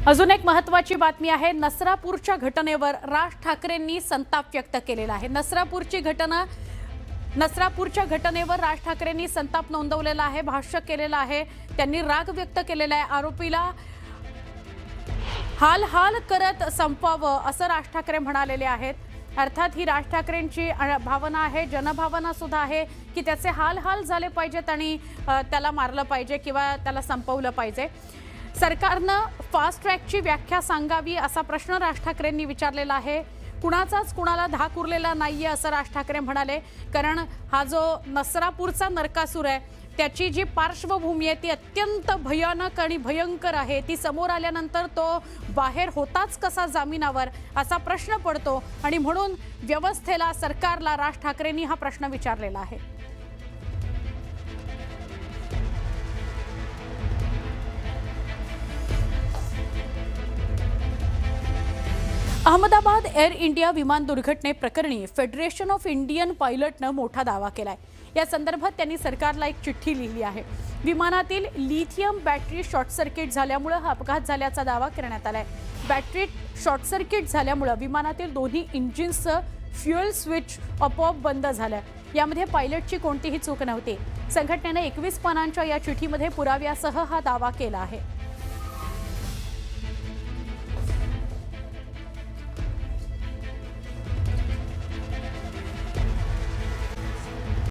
अजून एक महत्त्वाची बातमी आहे। नसरापूरच्या घटनेवर राज ठाकरेंनी संताप व्यक्त केलेला आहे। नसरापूरच्या घटनेवर राज ठाकरेंनी संताप नोंदवलेला आहे, भाष्य केलेलं आहे। त्यांनी राग व्यक्त केलेला आहे। आरोपीला हाल हाल करत संपवावं असं राज ठाकरे म्हणालेले आहेत। अर्थात ही राज ठाकरेंची भावना आहे, जनभावना सुद्धा आहे की त्याचे हाल हाल झाले पाहिजेत आणि त्याला मारलं पाहिजे किंवा त्याला संपवलं पाहिजे। सरकारनं फास्ट ट्रॅकची व्याख्या सांगावी असा प्रश्न राज ठाकरेंनी विचारलेला आहे। कुणाचाच कुणाला धाक उरलेला नाहीये असं राज ठाकरे म्हणाले, कारण हा जो नसरापूरचा नरकासूर आहे त्याची जी पार्श्वभूमी आहे ती अत्यंत भयानक आणि भयंकर आहे। ती समोर आल्यानंतर तो बाहेर होताच कसा जामिनावर असा प्रश्न पडतो आणि म्हणून व्यवस्थेला, सरकारला राज ठाकरेंनी हा प्रश्न विचारलेला आहे। अहमदाबाद एअर इंडिया विमान दुर्घटनेप्रकरणी फेडरेशन ऑफ इंडियन पायलटनं मोठा दावा केलाय। या संदर्भात त्यांनी सरकारला एक चिठ्ठी लिहिली आहे। विमानातील लिथियम बॅटरी शॉर्ट सर्किट झाल्यामुळे हा अपघात झाल्याचा दावा करण्यात आलाय। बॅटरी शॉर्ट सर्किट झाल्यामुळे विमानातील दोन्ही इंजिन्सचं फ्युएल स्विच आपोआप बंद झालं। यामध्ये पायलटची कोणतीही चूक नव्हती। संघटनेने 21 पानांच्या या चिठ्ठीमध्ये पुराव्यासह हा दावा केला आहे।